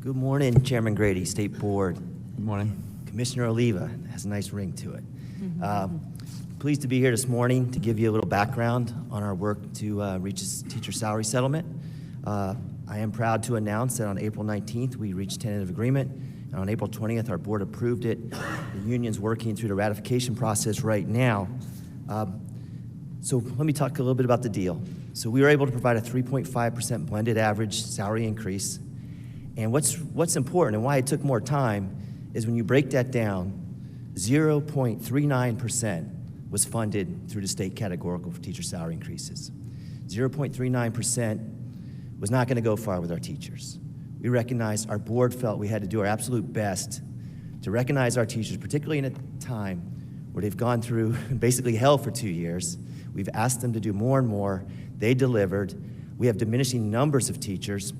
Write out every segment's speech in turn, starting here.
Good morning, Chairman Grady, State Board. Good morning. Commissioner Oliva, has a nice ring to it. Pleased to be here this morning to give you a little background on our work to reach a teacher salary settlement. I am proud to announce that on April 19th, we reached tentative agreement, and on April 20th, our board approved it. The union's working through the ratification process right now. So let me talk a little bit about the deal. So we were able to provide a 3.5% blended average salary increase. And what's important and why it took more time is when you break that down, 0.39% was funded through the state categorical for teacher salary increases. 0.39% was not going to go far with our teachers. We recognized, our board felt we had to do our absolute best to recognize our teachers, particularly in a time where they've gone through basically hell for 2 years. We've asked them to do more and more. They delivered. We have diminishing numbers of teachers,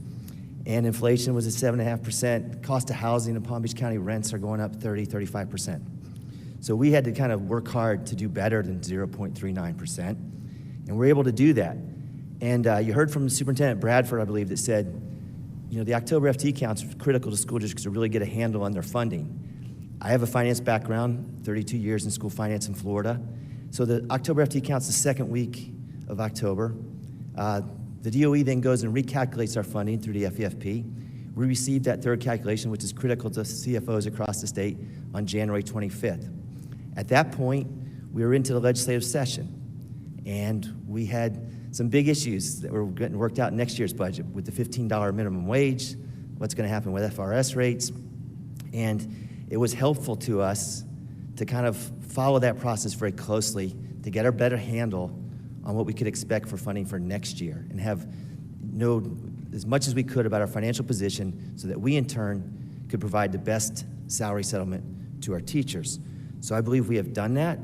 and inflation was at 7.5%. Cost of housing in Palm Beach County rents are going up 35%. So we had to kind of work hard to do better than 0.39%, and we're able to do that. And you heard from Superintendent Bradford, I believe, that said, you know, the October FT counts are critical to school districts to really get a handle on their funding. I have a finance background, 32 years in school finance in Florida. So the October FT counts the second week of October. The DOE then goes and recalculates our funding through the FEFP. We receive that third calculation, which is critical to CFOs across the state, on January 25th. At that point, we were into the legislative session, and we had some big issues that were getting worked out in next year's budget with the $15 minimum wage, what's going to happen with FRS rates, and it was helpful to us to kind of follow that process very closely to get a better handle on what we could expect for funding for next year and know as much as we could about our financial position so that we in turn could provide the best salary settlement to our teachers. So I believe we have done that.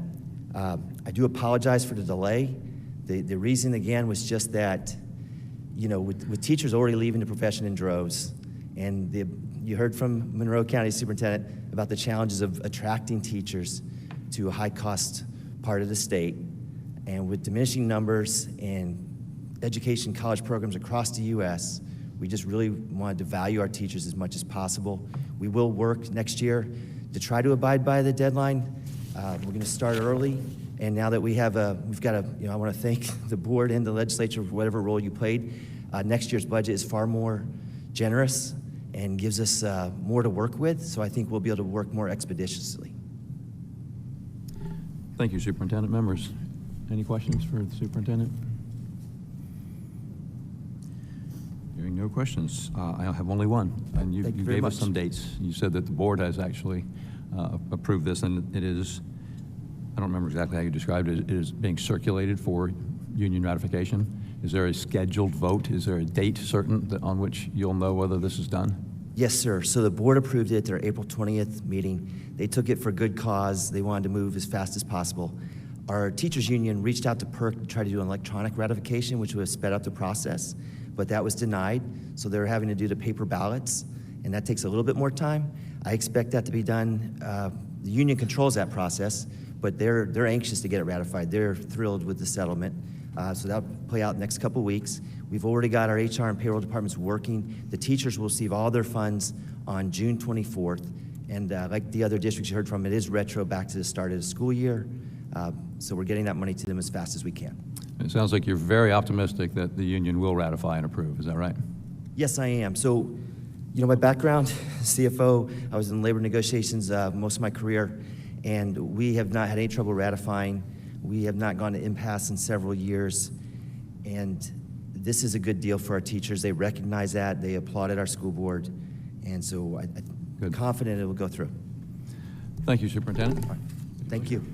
I do apologize for the delay. The reason again was just that, you know, with teachers already leaving the profession in droves, and you heard from Monroe County Superintendent about the challenges of attracting teachers to a high-cost part of the state. And with diminishing numbers and education college programs across the U.S., we just really wanted to value our teachers as much as possible. We will work next year to try to abide by the deadline. We're going to start early, and now that we've got I want to thank the board and the legislature for whatever role you played. Next year's budget is far more generous and gives us more to work with, so I think we'll be able to work more expeditiously. Thank you, Superintendent. Members, any questions for the Superintendent? Hearing no questions, I have only one, and you gave us some dates. You said that the board has actually approved this, and it is, I don't remember exactly how you described it, it is being circulated for union ratification. Is there a scheduled vote? Is there a date certain on which you'll know whether this is done? Yes, sir. So the board approved it at their April 20th meeting. They took it for good cause. They wanted to move as fast as possible. Our teachers union reached out to PERC to try to do an electronic ratification, which would have sped up the process, but that was denied. So they're having to do the paper ballots, and that takes a little bit more time. I expect that to be done. The union controls that process, but they're anxious to get it ratified. They're thrilled with the settlement. So that'll play out next couple weeks. We've already got our HR and payroll departments working. The teachers will receive all their funds on June 24th. And like the other districts you heard from, it is retro back to the start of the school year. So we're getting that money to them as fast as we can. It sounds like you're very optimistic that the union will ratify and approve. Is that right? Yes, I am. So, you know, my background, CFO, I was in labor negotiations most of my career, and we have not had any trouble ratifying. We have not gone to impasse in several years, and this is a good deal for our teachers. They recognize that. They applauded our school board, and so I'm confident it will go through. Thank you, Superintendent. Thank you.